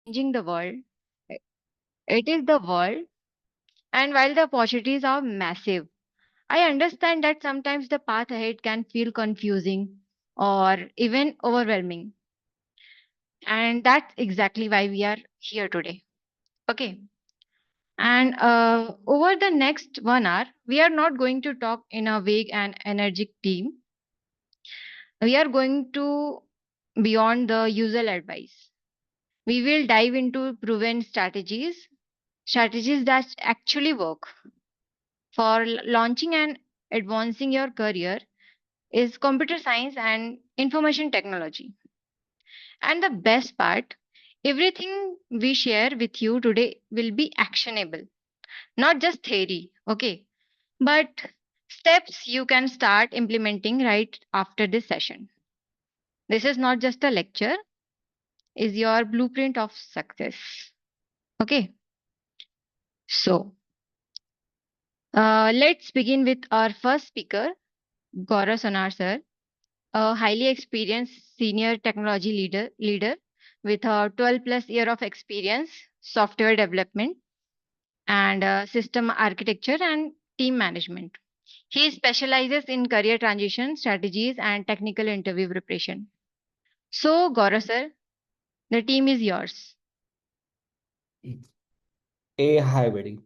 changing the world. It is the world, and while the opportunities are massive, I understand that sometimes the path ahead can feel confusing or even overwhelming. And that's exactly why we are here today. Okay. And over the next 1 hour, we are not going to talk in a vague and energetic team. We are going to beyond the usual advice. We will dive into proven strategies that actually work for launching and advancing your career is computer science and information technology. And the best part, everything we share with you today will be actionable, not just theory, okay? But steps you can start implementing right after this session. This is not just a lecture, is your blueprint of success. Okay, so let's begin with our first speaker, Gaurav Sonar sir, a highly experienced senior technology leader with a 12 plus year of experience, software development, and system architecture and team management. He specializes in career transition strategies and technical interview preparation. So, Gaurav sir, the team is yours. Hey, hi, buddy.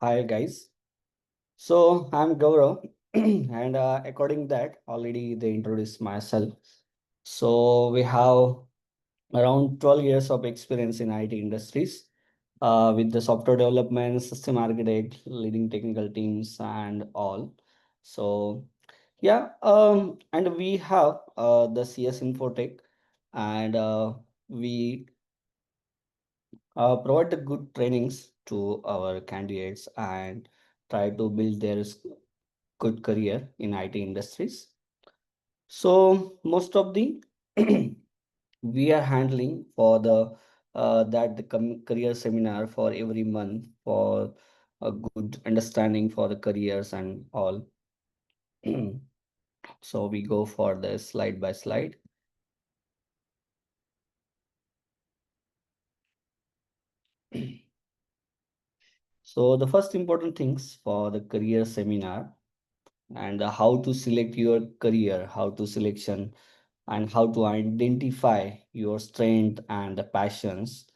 Hi, guys. So I'm Gaurav, and according that, already they introduced myself. So we have around 12 years of experience in IT industries, with the software development, system architect, leading technical teams, and all. So yeah, and we have the CS Infotech, and we provide the good trainings to our candidates and try to build their good career in IT industries. So most of the we are handling for the career seminar for every month for a good understanding for the careers and all. So we go for the slide by slide. So the first important things for the career seminar and how to select your career, how to selection and how to identify your strength and the passions.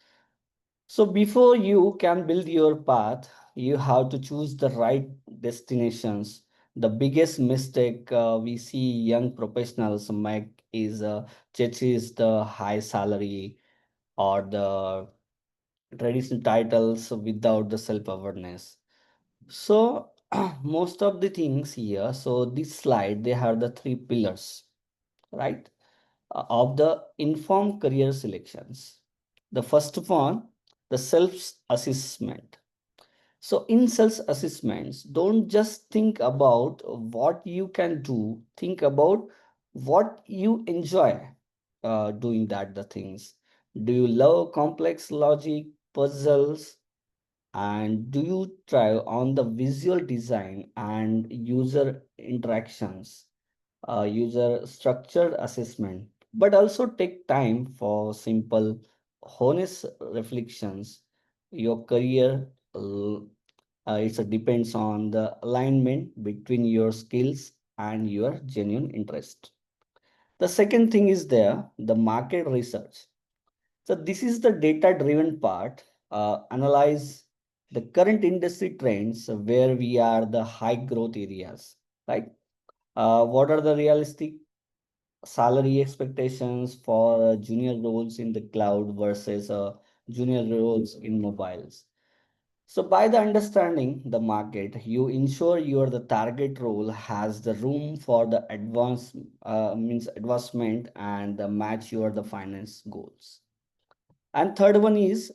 So before you can build your path, you have to choose the right destinations. The biggest mistake we see young professionals make is chase the high salary or the traditional titles without the self-awareness. So most of the things here, so this slide, they have the three pillars, right? Of the informed career selections. The first one, the self-assessment. So in self-assessments, don't just think about what you can do, think about what you enjoy doing that the things. Do you love complex logic, puzzles, and do you try on the visual design and user interactions, user structured assessment, but also take time for simple, honest reflections. Your career, it depends on the alignment between your skills and your genuine interest. The second thing is there, the market research. So this is the data-driven part. Analyze the current industry trends where we are the high growth areas, right? What are the realistic salary expectations for junior roles in the cloud versus junior roles in mobiles? So by the understanding the market, you ensure your the target role has the room for the means advancement and the match your the finance goals. And third one is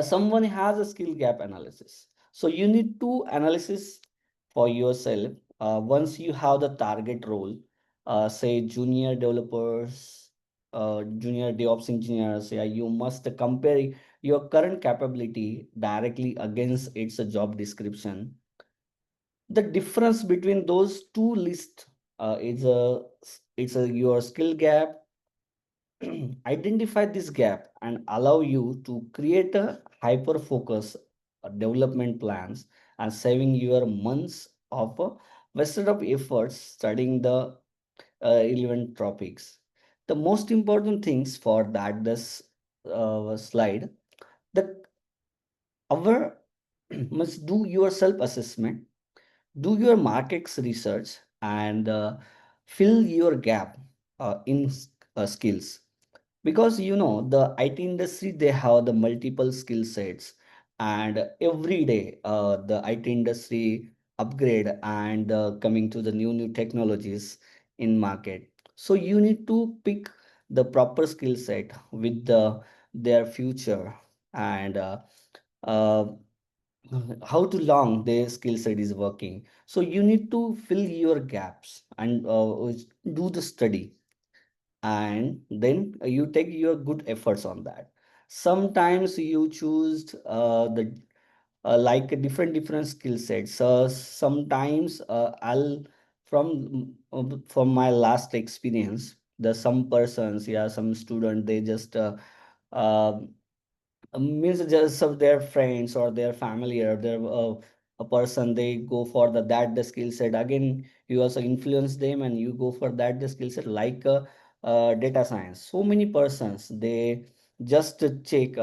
someone has a skill gap analysis. So you need to analysis for yourself. Once you have the target role, say junior developers, junior DevOps engineers, yeah, you must compare your current capability directly against its job description. The difference between those two lists is a your skill gap identify this gap and allow you to create a hyper focus development plans and saving your months of wasted of efforts studying the relevant topics. The most important things for that this slide, the our must do your self assessment, do your markets research, and fill your gap in skills, because the IT industry, they have the multiple skill sets, and every day the IT industry upgrade and coming to the new technologies in market. So you need to pick the proper skill set with their future, and uh, how to long their skill set is working. So you need to fill your gaps and do the study, and then you take your good efforts on that. Sometimes you choose the like a different skill sets. So sometimes I'll from my last experience, the some persons, yeah, some student, they just uh, means just of their friends or their family or their a person, they go for the skill set. Again, you also influence them and you go for the skill set, like data science. So many persons, they just check,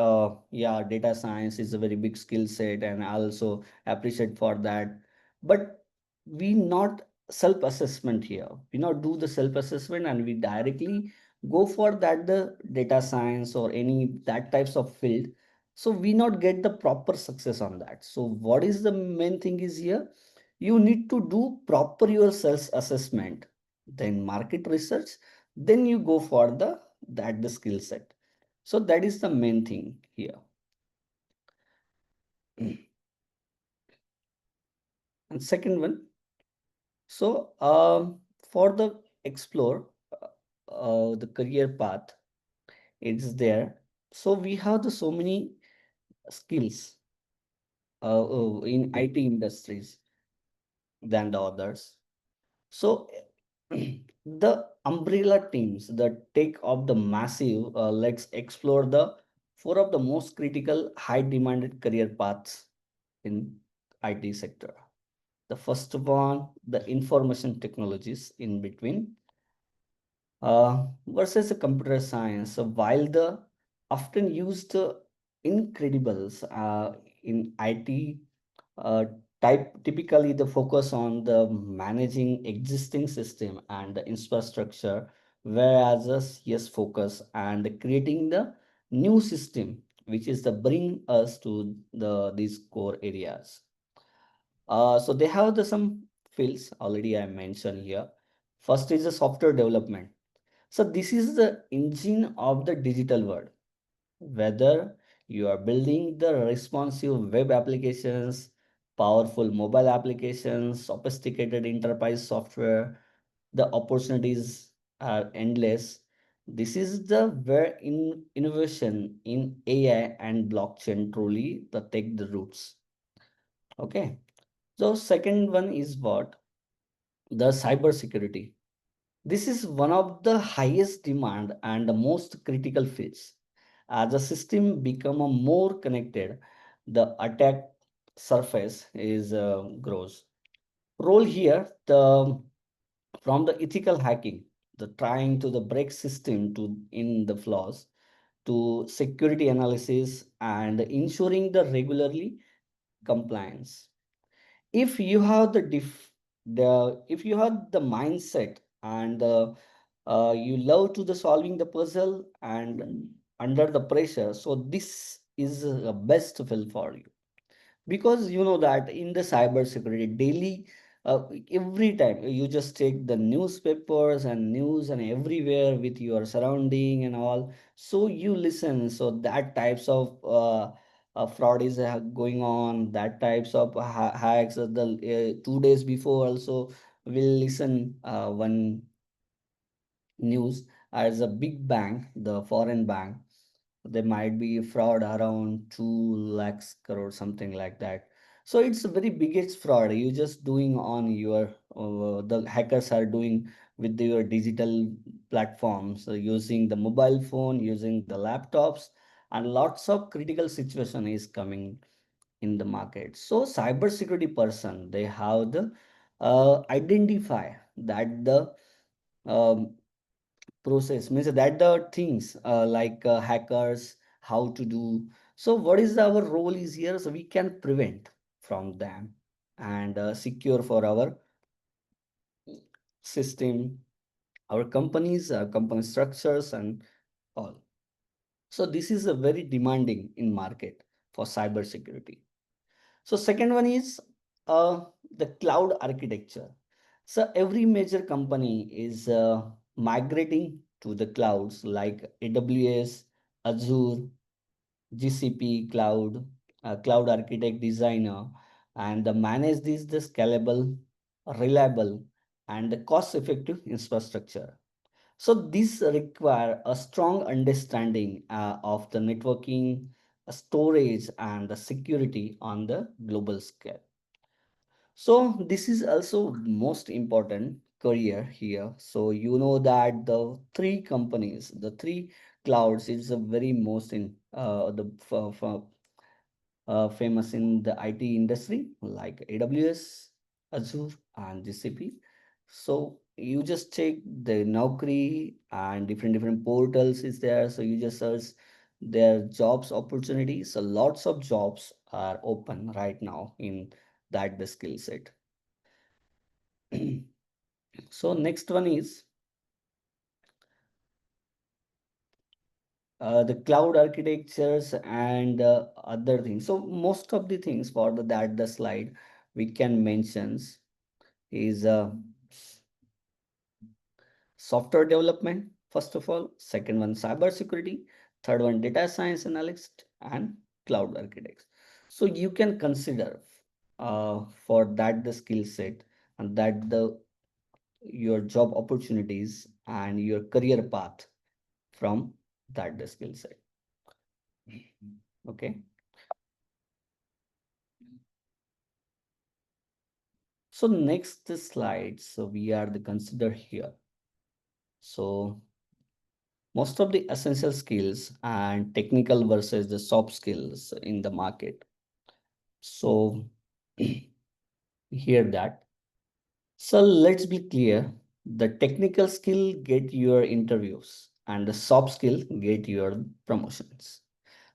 yeah, data science is a very big skill set and I also appreciate for that. But we not self assessment here, we not do the self assessment, and we directly go for that the data science or any that types of field. So we not get the proper success on that. So what is the main thing is here, you need to do proper your self assessment, then market research, then you go for the skill set. So that is the main thing here. And second one, so for the explore the career path, it's there. So we have the so many skills in IT industries than the others. So the umbrella teams that take up the massive, let's explore the four of the most critical high demanded career paths in IT sector. The first one, the information technologies in between, versus the computer science. So while the often used incredibles in IT, uh, typically the focus on the managing existing system and the infrastructure, whereas the CS focus and creating the new system, which is the bring us to these core areas. So they have the some fields already I mentioned here. First is the software development. So this is the engine of the digital world. Whether you are building the responsive web applications, powerful mobile applications, sophisticated enterprise software, the opportunities are endless. This is the where innovation in AI and blockchain truly the take the roots. Okay. So second one is what? The cyber security. This is one of the highest demand and the most critical fields. As the system become a more connected, the attack surface is grows. Role here, the from the ethical hacking, the trying to the break system to in the flaws, to security analysis and ensuring the regularly compliance. If you have the if you have the mindset and you love to the solving the puzzle and under the pressure, so this is a best fill for you. Because you know that in the cyber security daily, every time you just take the newspapers and news and everywhere with your surrounding and all, so you listen, so that types of fraud is going on, that types of hacks, the 2 days before also we'll listen one news as a big bank, the foreign bank, there might be fraud around 2 lakhs crore, something like that. So it's a very biggest fraud you just doing on your the hackers are doing with your digital platforms, using the mobile phone, using the laptops, and lots of critical situation is coming in the market. So cybersecurity person, they have the identify that the um, process means that the things like hackers how to do. So what is our role is here, so we can prevent from them and secure for our system, our companies, company structures and all. So this is a very demanding in market for cyber security. So second one is the cloud architecture. So every major company is migrating to the clouds like AWS, Azure, GCP cloud, cloud architect designer, and manage this the scalable, reliable, and cost-effective infrastructure. So this require a strong understanding of the networking, storage, and the security on the global scale. So this is also most important career here. So you know that the three companies, the three clouds is a very most in famous in the IT industry like AWS, Azure, and GCP. So you just check the Naukri and different portals is there. So you just search their jobs opportunities. So lots of jobs are open right now in that the skill set. So next one is the cloud architectures and other things. So most of the things for that the slide we can mentions is software development first of all, second one cyber security, third one data science analyst and cloud architects. So you can consider for that the skill set and that the your job opportunities and your career path from that the skill set. Okay. So next slide, so we are the consider here. So most of the essential skills and technical versus the soft skills in the market. So hear that. So let's be clear. The technical skill get your interviews and the soft skill get your promotions.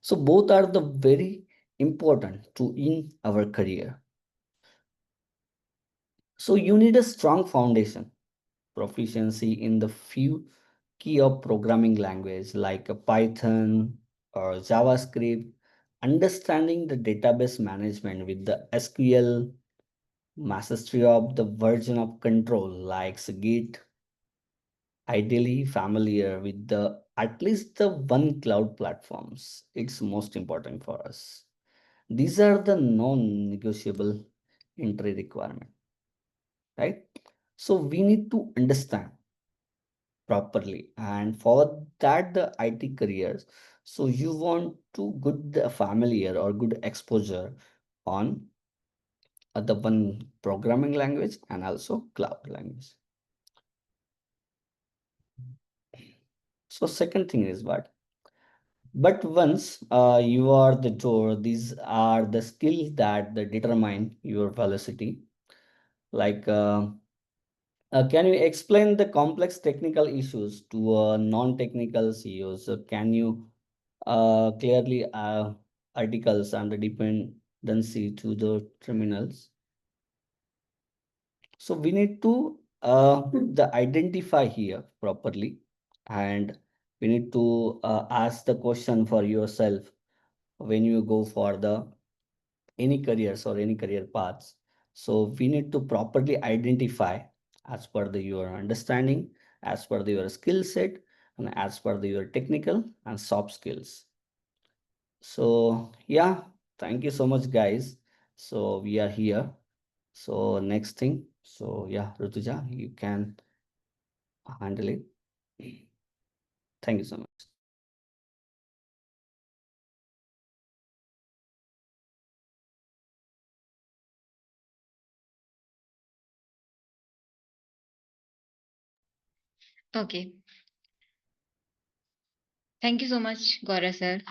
So both are the very important to in our career. So you need a strong foundation, proficiency in the few key of programming language like a Python or JavaScript, understanding the database management with the SQL, mastery of the version of control like Git, ideally familiar with the at least the one cloud platforms. It's most important for us. These are the non-negotiable entry requirement, right? So we need to understand properly, and for that the IT careers, so you want to good familiar or good exposure on the one programming language and also cloud language. So second thing is what, but once you are the door, these are the skills that determine your velocity. Like can you explain the complex technical issues to non-technical CEOs? So can you clearly articles and the dependency to the terminals? So we need to the identify here properly, and we need to ask the question for yourself when you go for the any careers or any career paths. So we need to properly identify as per the your understanding, as per the, your skill set, and as per the, your technical and soft skills. So yeah, thank you so much, guys. So we are here. So next thing. So yeah, Rutuja, you can handle it. Thank you so much. Okay. Thank you so much, Gaurav sir.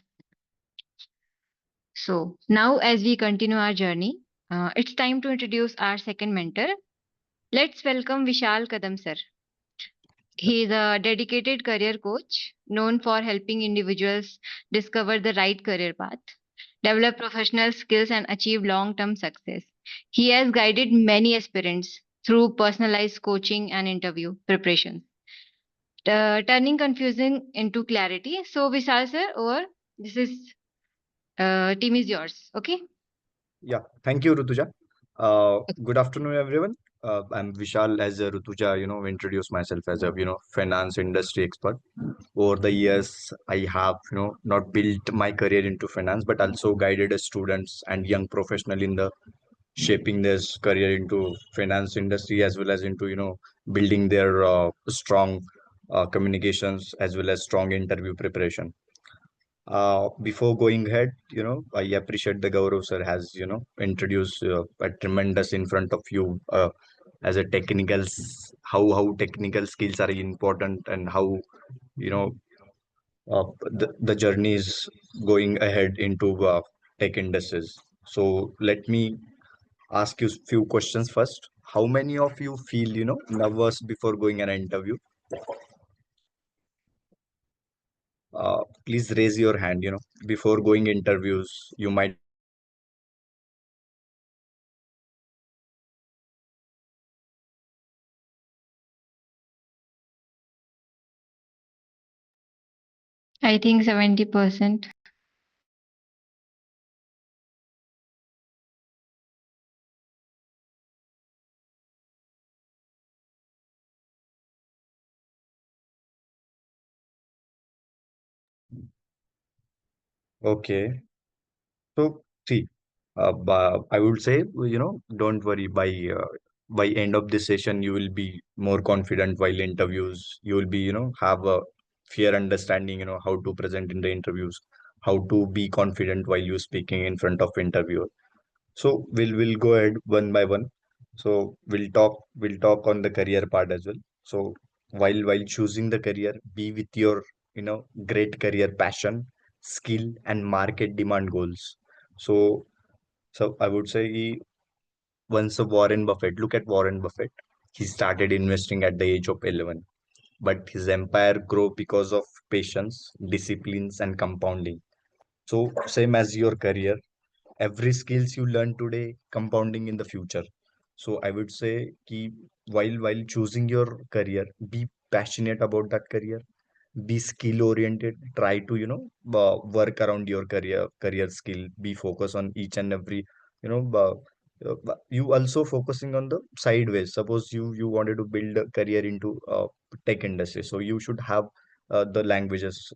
So now, as we continue our journey, it's time to introduce our second mentor. Let's welcome Vishal Kadam sir. He is a dedicated career coach known for helping individuals discover the right career path, develop professional skills, and achieve long term success. He has guided many aspirants through personalized coaching and interview preparation, turning confusion into clarity. So, Vishal sir, over. This is team is yours. Okay. Yeah, thank you, Rutuja. Okay. Good afternoon, everyone. I'm Vishal, as Rutuja, introduced myself as a, finance industry expert. Over the years, I have, not built my career into finance, but also guided students and young professional in the shaping their career into finance industry as well as into, building their strong communications as well as strong interview preparation. Before going ahead, I appreciate the Gaurav sir has, introduced a tremendous in front of you as a how technical skills are important and how, you know, the journey is going ahead into tech industries. So let me ask you few questions first. How many of you feel, nervous before going an interview? Please raise your hand. Before going interviews, you might be nervous about interviews. I think 70%. Okay. So see, I would say, don't worry. By end of this session, you will be more confident while interviews. You will be, have a fair understanding, how to present in the interviews, how to be confident while you speaking in front of interviewer. So we'll go ahead one by one. So we'll talk on the career part as well. So while choosing the career, be with your great career passion, skill, and market demand goals. So I would say once a Warren Buffett, look at Warren Buffett. He started investing at the age of 11, but his empire grew because of patience, disciplines, and compounding. So same as your career, every skills you learn today compounding in the future. So I would say ki while choosing your career, be passionate about that career, be skill oriented, try to work around your career skill, be focused on each and every you know you also focusing on the sideways. Suppose you wanted to build a career into tech industry, so you should have the languages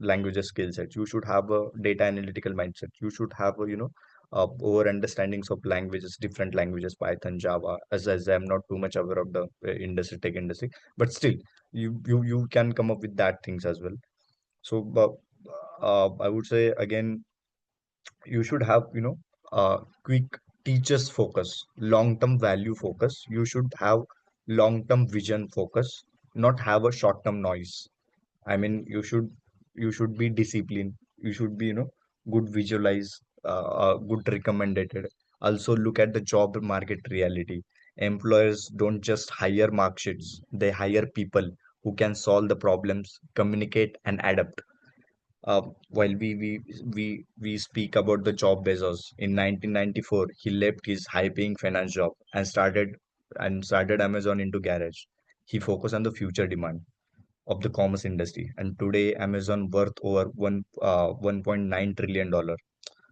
skill set, you should have a data analytical mindset, you should have a over understandings of languages, different languages, Python, Java. As I'm not too much aware of the tech industry, but still, you can come up with that things as well. So, I would say again, you should have quick teachers focus, long-term value focus. You should have long-term vision focus, not have a short-term noise. I mean, you should be disciplined. You should be, good visualize, good recommended. Also look at the job market reality. Employers don't just hire mark sheets; they hire people who can solve the problems, communicate, and adapt. While we speak about the job Bezos in 1994, he left his high-paying finance job and started Amazon into garage. He focused on the future demand of the commerce industry, and today Amazon worth over 1.9 trillion dollar.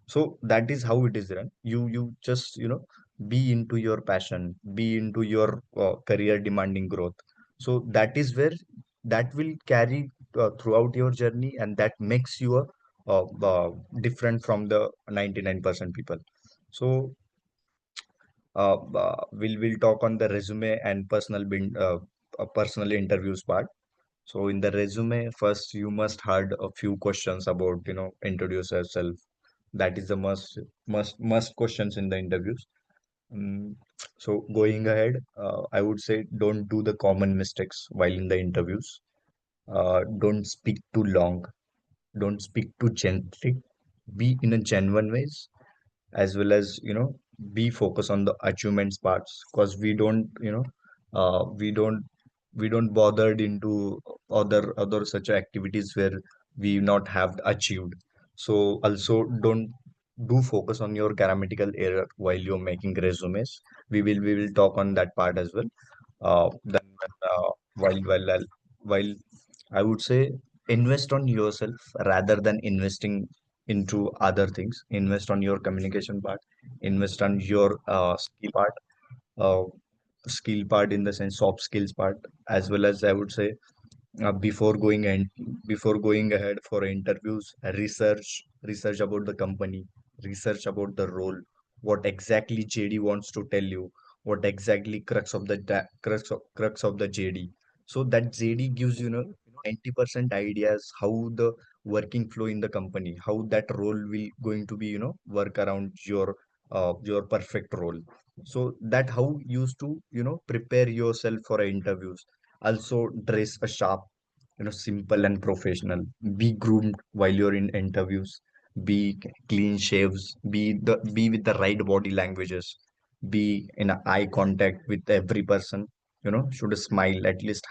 So that is how it is run. You just be into your passion, be into your career demanding growth. So that is where that will carry throughout your journey, and that makes you different from the 99% people. So we'll talk on the resume and personal interviews part. So in the resume, first you must had a few questions about, introduce yourself. That is the must questions in the interviews. Mm, so going ahead, I would say don't do the common mistakes while in the interviews. Don't speak too long. Don't speak too gently. Be in a genuine ways, as well as be focused on the achievements parts, because we don't bothered into other such activities where we not have achieved. So also don't do focus on your grammatical error while you're making resumes. We will talk on that part as well. Then while I would say invest on yourself rather than investing into other things. Invest on your communication part, invest on your uh, skill part in the sense soft skills part, as well as I would say before before going ahead for interviews, research about the company, research about the role, what exactly JD wants to tell you, what exactly crux of the JD. So that JD gives 90% ideas how the working flow in the company, how that role will going to be work around your perfect role. So that how used to prepare yourself for interviews. Also dress a sharp, simple and professional. Be groomed while you're in interviews. Be clean shaves. Be with the right body languages. Be in a eye contact with every person. Should a smile, at least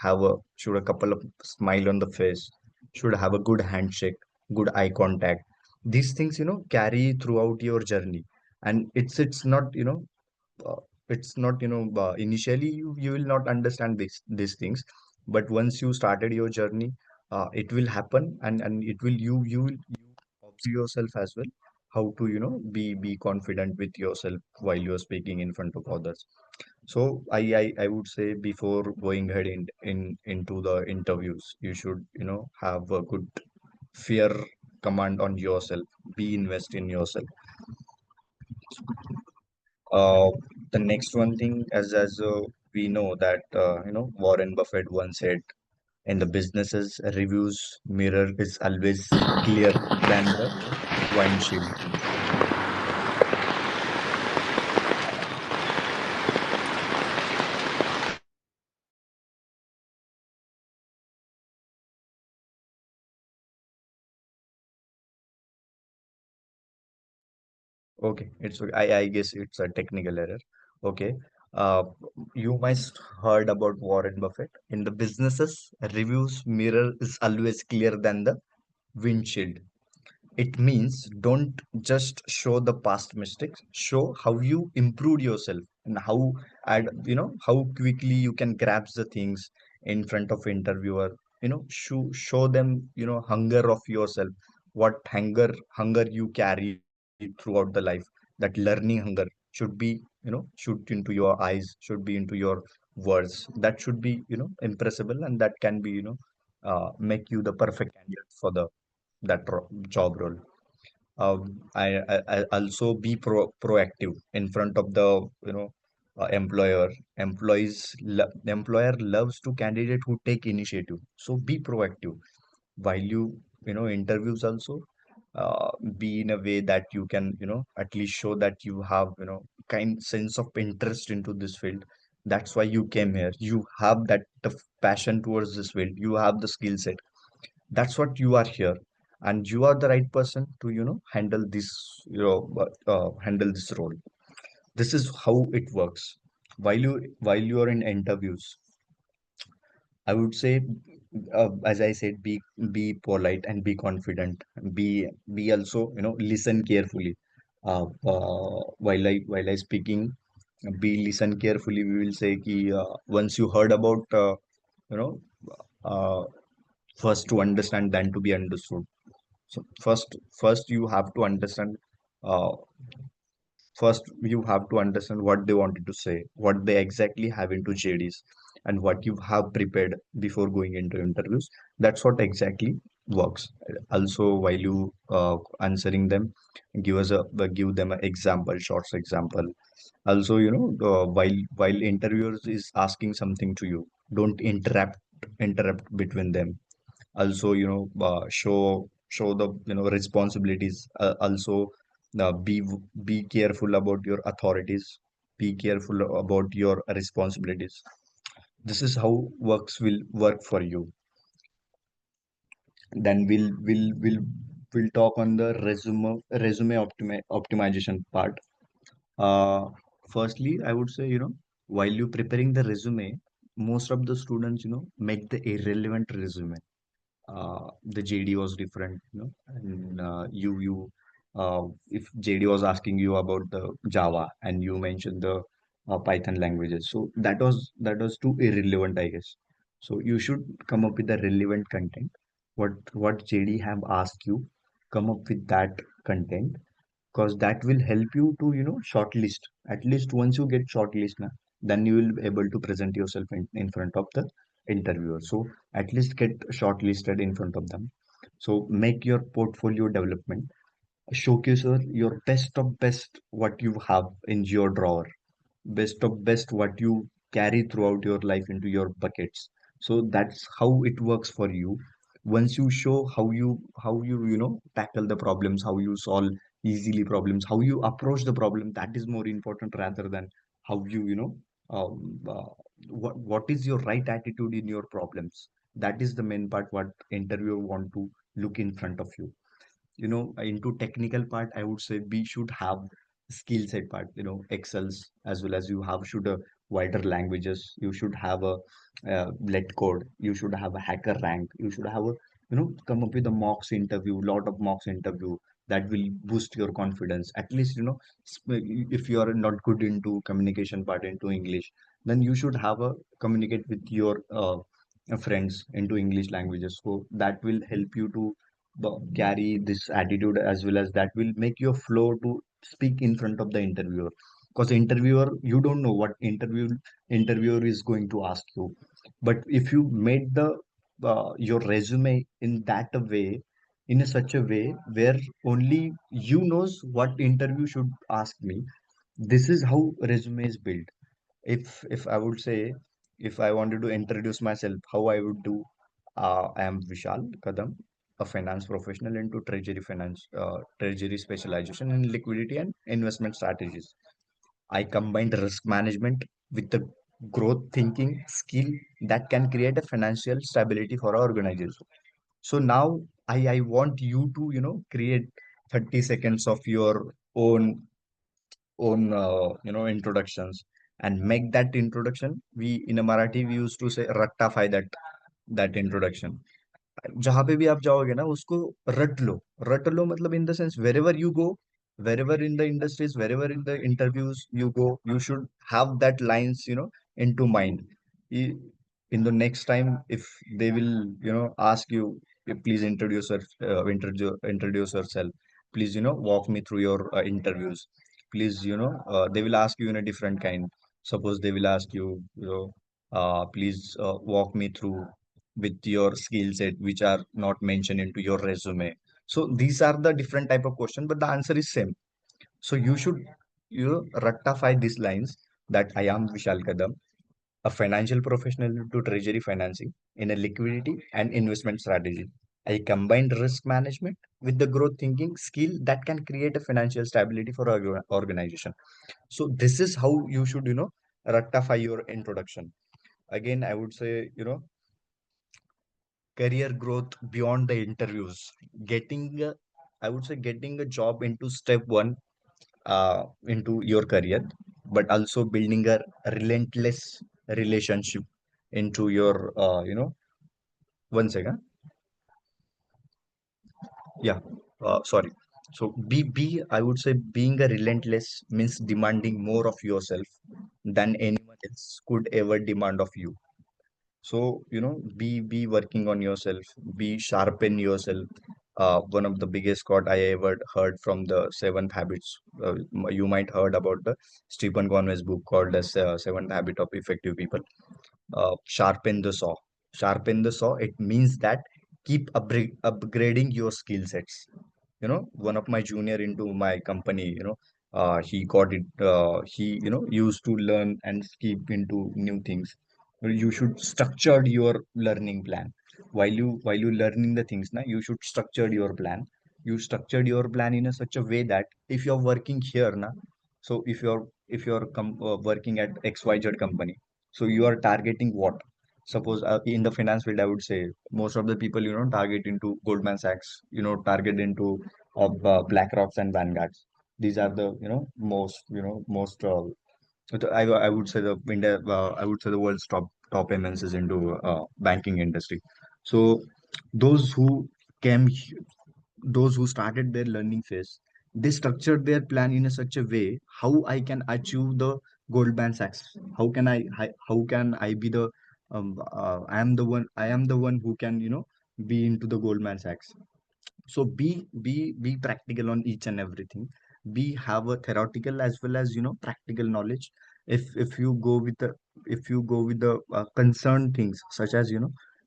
should a couple of smile on the face. Should have a good handshake, good eye contact. These things, carry throughout your journey. And it's not, initially you will not understand these things, but once you started your journey, it will happen, and it will you observe yourself as well, how to be confident with yourself while you're speaking in front of others. So I would say before going ahead into the interviews, you should have a good fear command on yourself. Be invest in yourself. Uh, the next one thing, as we know that Warren Buffett once said, in the businesses, reviews mirror is always clear than the windshield. Okay, it's okay. I guess it's a technical error. Okay. Uh, you must heard about Warren Buffett. In the businesses, reviews mirror is always clear than the windshield. It means don't just show the past mistakes, show how you improved yourself, and how quickly you can grasp the things in front of interviewer. Show them hunger of yourself, what hunger you carry throughout the life. That learning hunger should be shoot into your eyes, should be into your words. That should be impressible, and that can be make you the perfect candidate for the job role. I also be proactive in front of the employer. Employer loves to candidate who take initiative. So be proactive while interviews also. Be in a way that you can at least show that you have kind sense of interest into this field. That's why you came here. You have that passion towards this field. You have the skill set. That's what you are here, and you are the right person to handle this handle this role. This is how it works. While you are in interviews, I would say, as I said, be polite and be confident. Be also listen carefully. While I speaking, be listen carefully. We will say ki, once you heard about you know uh, first to understand than to be understood. So first you have to understand. Uh, First, you have to understand what they wanted to say, what they exactly have into JDs, and what you have prepared before going into interviews. That's what exactly works. Also, while you answering them, give them an example, short example. Also, while interviewers is asking something to you, don't interrupt between them. Also show the responsibilities. Also uh, be be careful about your authorities, be careful about your responsibilities. This is how works will work for you. Then we'll talk on the resume optimization part. uh Firstly, I would say, while you preparing the resume, most of the students, make the irrelevant resume. The JD was different, and if JD was asking you about the Java and you mentioned the Python languages, so that was too irrelevant, I guess. So you should come up with the relevant content. What JD have asked you, come up with that content, because that will help you to, shortlist. At least once you get shortlist na, then you will be able to present yourself in front of the interviewer. So at least get shortlisted in front of them. So make your portfolio development, showcase your best of best what you have in your drawer, best of best what you carry throughout your life into your buckets. So that's how it works for you. Once you show how you tackle the problems, how you solve easily problems, how you approach the problem, that is more important rather than how um, uh, what is your right attitude in your problems. That is the main part what interviewer want to look in front of you. Into technical part, I would say we should have skill set part, excels, as well as you have should wider languages. You should have a let code, you should have a hacker rank, you should have a, come up with a mocks interview, lot of mocks interview. That will boost your confidence. At least, if you are not good into communication part into English, then you should have a communicate with your friends into English languages. So that will help you to carry this attitude, as well as that will make your flow to speak in front of the interviewer. Because interviewer, you don't know what interviewer is going to ask you. But if you made the your resume in that a way, in a such a way where only you knows what interview should ask me, this is how resume is built. If I would say, if I wanted to introduce myself, how I would do, I am Vishal Kadam, a finance professional into treasury specialization in liquidity and investment strategies. I combined risk management with the growth thinking skill that can create a financial stability for our organization. So now I want you to, create 30 seconds of your own introductions, and make that introduction. We in a Marathi we used to say rattafy that introduction. जहां पे भी आप जाओगे ना, उसको रट लो मतलब in the sense, wherever you go, wherever in the industries, wherever in the interviews you go, you should have that lines, into mind. I- in the next time, if they will, ask you, please introduce yourself, please, walk me through your interviews, please, they will ask you in a different kind. Suppose they will ask you, please walk me through with your skill set which are not mentioned into your resume. So these are the different type of question, but the answer is same. So you should, rectify these lines, that I am Vishal Kadam, a financial professional into treasury financing in a liquidity and investment strategy. I combined risk management with the growth thinking skill that can create a financial stability for our organization. So this is how you should, rectify your introduction. Again, I would say, career growth beyond the interviews, getting I would say getting a job into step one, into your career, but also building a relentless relationship into your, one second. Yeah, sorry. So be I would say being a relentless means demanding more of yourself than anyone else could ever demand of you. So, be working on yourself, be sharpen yourself. One of the biggest quote I ever heard from the Seventh Habits. You might heard about the Stephen Conway's book called as Seventh Habit of Effective People. Sharpen the saw. Sharpen the saw. It means that keep upgrading your skill sets. One of my junior into my company, he got it. He, used to learn and skip into new things. Well, you should structure your learning plan. While you learning the things now, you should structure your plan. You structured your plan in a such a way that if you're working here now, so if you're working at XYZ company, so you are targeting what? Suppose in the finance field, I would say most of the people, target into Goldman Sachs, target into BlackRocks and Vanguards. These are the, most I would say the India, I would say the world's top MNCs into banking industry. So those who came those who started their learning phase, they structured their plan in a such a way how I can achieve the Goldman Sachs. How can I be the I am the one who can be into the Goldman Sachs. So be practical on each and everything. Be have a theoretical as well as practical knowledge. If you go with the concerned things, such as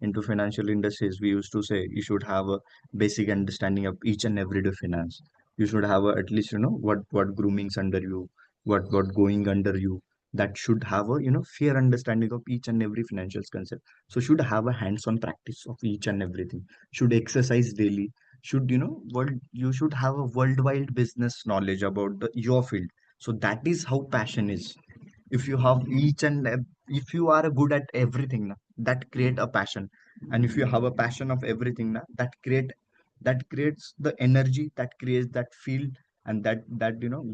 into financial industries, we used to say you should have a basic understanding of each and everyday finance. You should have at least what groomings under you, what going under you. That should have a fair understanding of each and every financial concept. So should have a hands-on practice of each and everything. Should exercise daily. Should world you should have a worldwide business knowledge about your field. So that is how passion is. If you have if you are good at everything na, that create a passion. And if you have a passion of everything na, that creates the energy, that creates that field. And that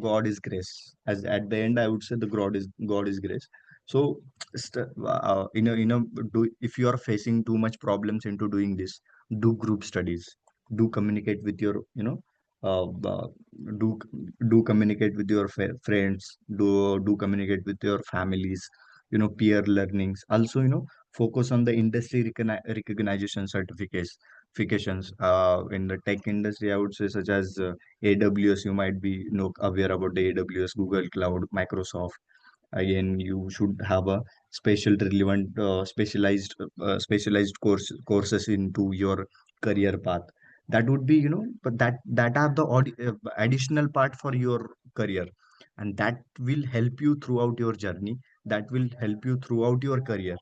God is grace. As at the end, I would say the God is grace. So if you are facing too much problems into doing this, do group studies. Do communicate with your uh, uh, do do communicate with your friends. Do communicate with your families. Peer learnings. Also, focus on the industry recognition certifications in the tech industry, I would say, such as AWS. You might be aware about the AWS, Google Cloud, Microsoft. Again, you should have a special relevant specialized courses into your career path. That would be but that are the additional part for your career. And that will help you throughout your journey. That will help you throughout your career.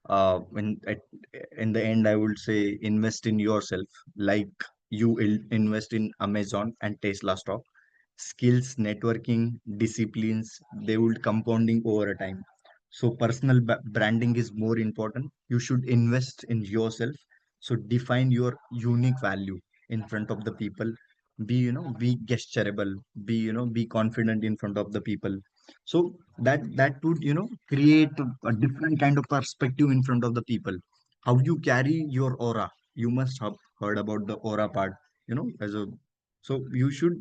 In the end, I would say invest in yourself, like you invest in Amazon and Tesla stock. Skills, networking, disciplines, they would compounding over a time. So personal branding is more important. You should invest in yourself. So define your unique value in front of the people. Be gesturable. Be confident in front of the people. So that would create a different kind of perspective in front of the people. How you carry your aura. You must have heard about the aura part, as a so you should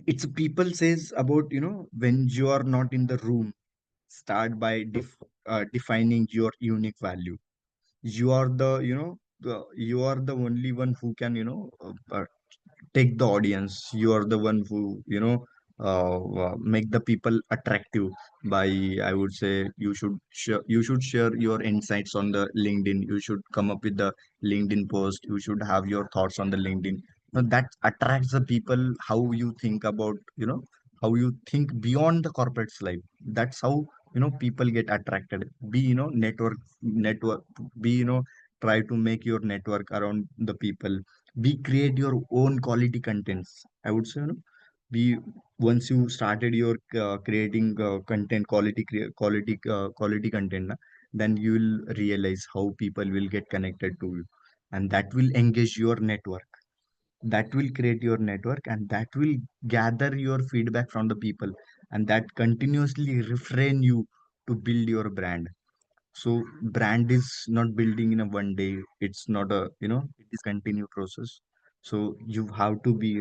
it's people says about when you are not in the room, start by defining your unique value. You are you are the only one who can take the audience. You are the one who make the people attractive. By, I would say, you should share your insights on the LinkedIn. You should come up with the LinkedIn post. You should have your thoughts on the LinkedIn. Now that attracts the people. How you think about how you think beyond the corporate's life. That's how people get attracted. Be network. Be try to make your network around the people. Be create your own quality contents, I would say. Be Once you started your creating content, quality content na, then you will realize how people will get connected to you. And that will engage your network. That will create your network, and that will gather your feedback from the people. And that continuously refrain you to build your brand. So brand is not building in a one day. It's not a it is continue process. So you have to be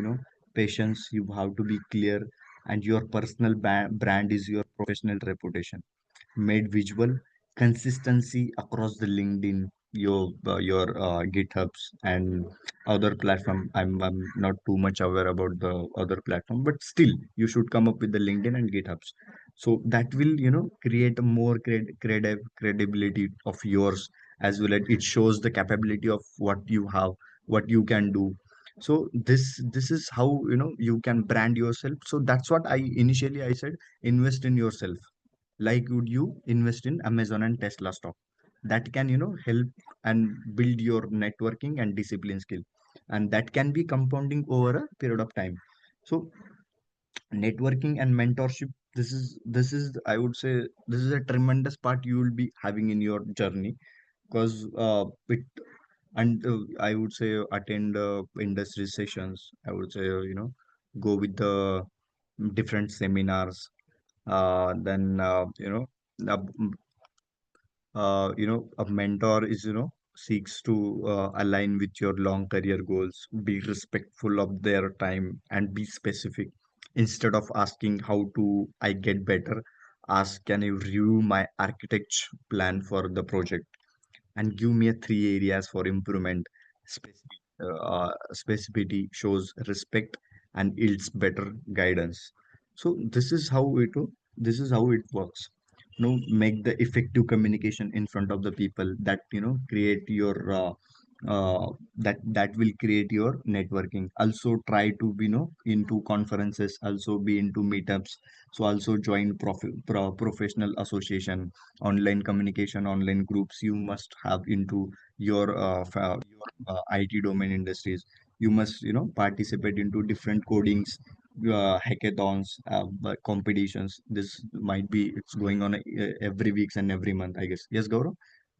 patience. You have to be clear. And your personal brand is your professional reputation made visual. Consistency across the LinkedIn, your GitHubs and other platform. I'm not too much aware about the other platform, but still you should come up with the LinkedIn and GitHubs. So that will create a more credibility of yours, as well as it shows the capability of what you have, what you can do. So this is how you can brand yourself. So that's what I said, invest in yourself. Like, would you invest in Amazon and Tesla stock? That can help and build your networking and discipline skill. And that can be compounding over a period of time. So networking and mentorship, This is I would say this is a tremendous part you will be having in your journey, because it and I would say attend industry sessions. I would say go with the different seminars. Then a mentor is seeks to align with your long career goals, be respectful of their time, and be specific. Instead of asking how to I get better, ask, can you review my architecture plan for the project and give me a three areas for improvement. Specificity shows respect and yields better guidance. So this is how it works. Make the effective communication in front of the people that create your that will create your networking. Also try to be into conferences, also be into meetups. So also join professional association, online communication, online groups you must have into your IT domain industries. You must participate into different codings, hackathons, competitions. This might be it's going on every weeks and every month, I guess. Yes, Gaurav?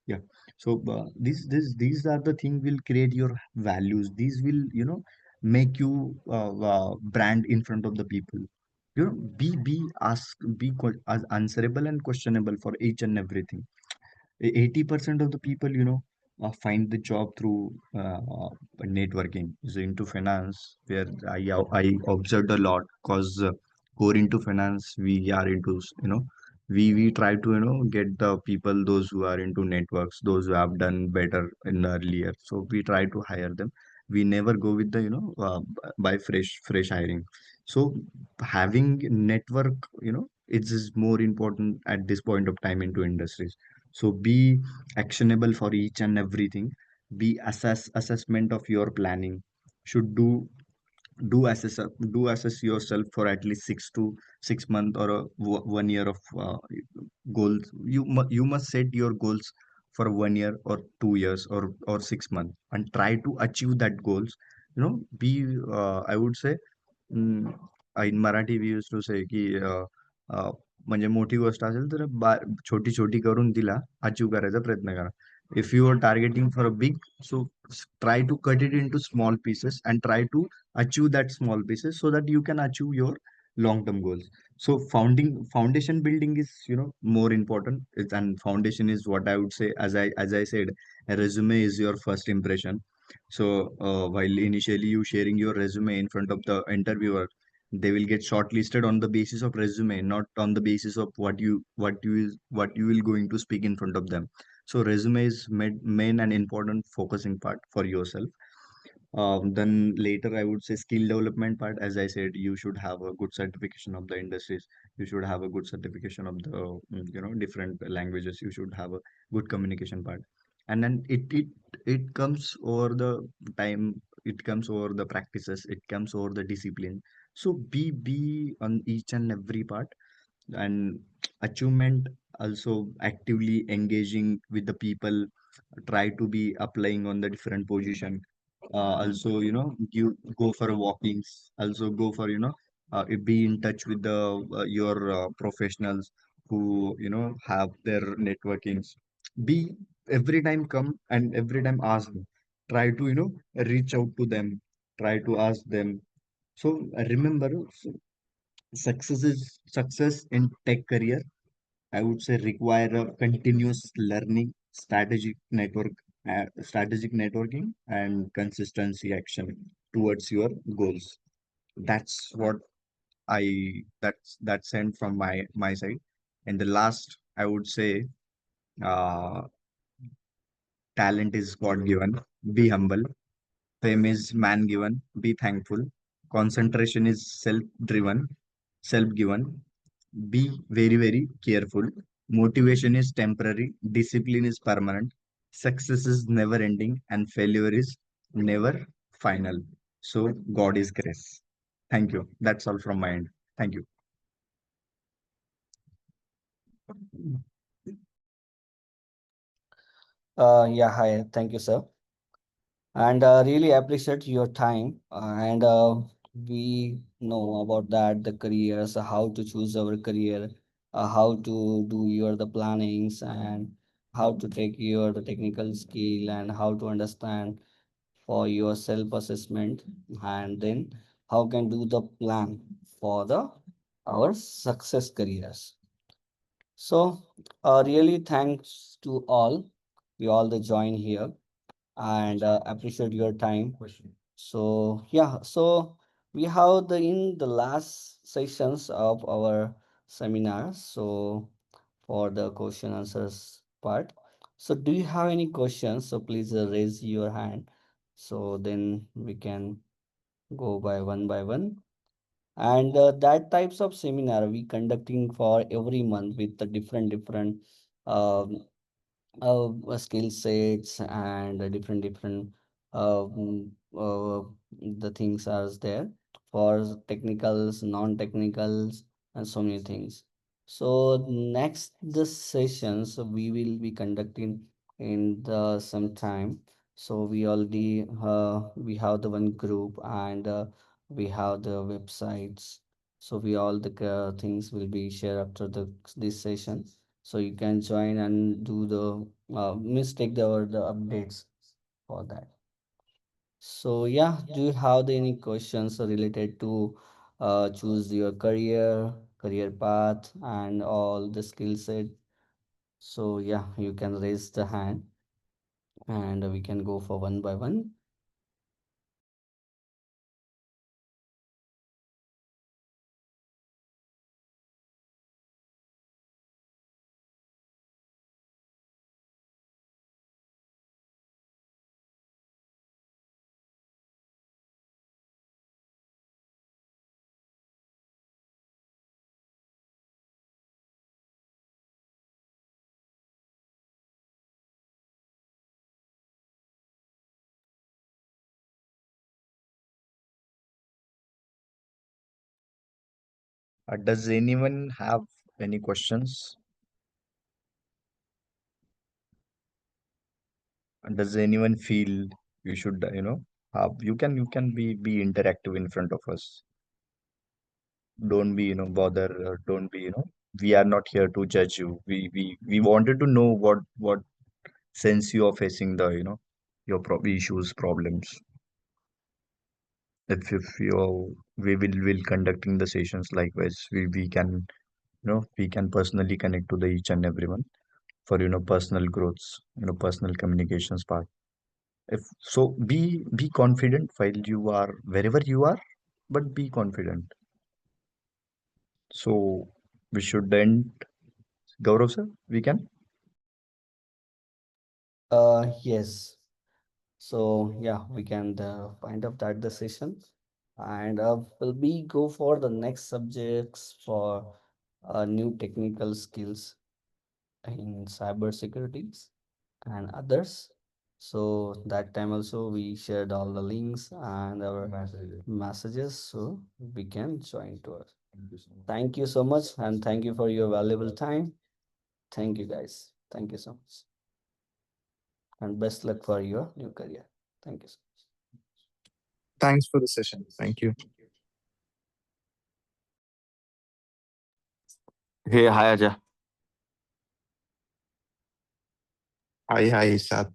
Yeah. So these are the thing will create your values. These will make you brand in front of the people. Be ask be as answerable and questionable for each and everything. 80% of the people find the job through networking. Is into finance where I observed a lot, because core into finance we are into we try to get the people, those who are into networks, those who have done better in earlier, so we try to hire them. We never go with the by fresh hiring. So having network it is more important at this point of time into industries. So be actionable for each and everything. Be assessment of your planning. Should do assess yourself for at least 6 month or 1 year of goals. You must set your goals for 1 year or 2 years or 6 months and try to achieve that goals. Be I would say mm, in Marathi we used to say की म्हणजे मोठी गोष्ट असेल तर छोटी छोटी करून तिला अचीव करायचा प्रयत्न करा. If you are targeting for a big, so try to cut it into small pieces and try to achieve that small pieces so that you can achieve your long term goals. So foundation building is more important. And foundation is what I would say, as I said, a resume is your first impression. So while initially you sharing your resume in front of the interviewer, they will get shortlisted on the basis of resume, not on the basis of what you will going to speak in front of them. So resume is main and important focusing part for yourself. Then later, I would say skill development part. As I said, you should have a good certification of the industries. You should have a good certification of the different languages. You should have a good communication part, and then it comes over the time. It comes over the practices. It comes over the discipline. So be on each and every part. And achievement, also actively engaging with the people, try to be applying on the different position. Also you go for walkings, also go for be in touch with the your professionals who have their networkings. Be every time come and every time ask them. Try to reach out to them, try to ask them. So remember, success in tech career, I would say, require a continuous learning, strategic networking, and consistency action towards your goals. That's what that's sent from my side. And the last, I would say, uh, talent is God given. Be humble. Fame is man given. Be thankful. Concentration is self given. Be very, very careful. Motivation is temporary, discipline is permanent, success is never ending, and failure is never final. So, God is grace. Thank you. That's all from my end. Thank you. Yeah, hi. Thank you, sir. And really appreciate your time. And we know about that the careers, how to choose our career, how to do your the plannings, and how to take your the technical skill, and how to understand for your self assessment, and then how can do the plan for the our success careers. So really thanks to all, we all the join here, and appreciate your time. So yeah, so we have the in the last sessions of our seminar. So for the question answers part. So do you have any questions? So please raise your hand. So then we can go by one. And that types of seminar we conducting for every month with the different um, skill sets, and different um, uh, the things are there for technicals, non-technicals, and so many things. So next the sessions we will be conducting in the some time. So we already we have the one group, and we have the websites. So we all the things will be shared after the this session, so you can join and do the mistake the updates for that. So yeah, do you have any questions related to choose your career path, and all the skill set? So yeah, you can raise the hand, and we can go for one by one. Does anyone have any questions? Does anyone feel you should, have you can be interactive in front of us. Don't be, bother. Don't be, we are not here to judge you. We wanted to know what sense you are facing the, your issues, problems. If you we will conducting the sessions likewise. We can, we can personally connect to the each and everyone for, personal growths, personal communications part. If so, be confident while you are wherever you are, but be confident. So we should end. Gaurav sir, we can. Yes. So yeah, we can find up that the session, and will we go for the next subjects for new technical skills in cyber securities and others. So that time also we shared all the links and our messages, so we can join to us. Thank you so much, and thank you for your valuable time. Thank you guys. Thank you so much, and best luck for your new career. Thank you so much. Thanks for the session. Thank you. Hey, hi Aja. Hi, hi, Sat.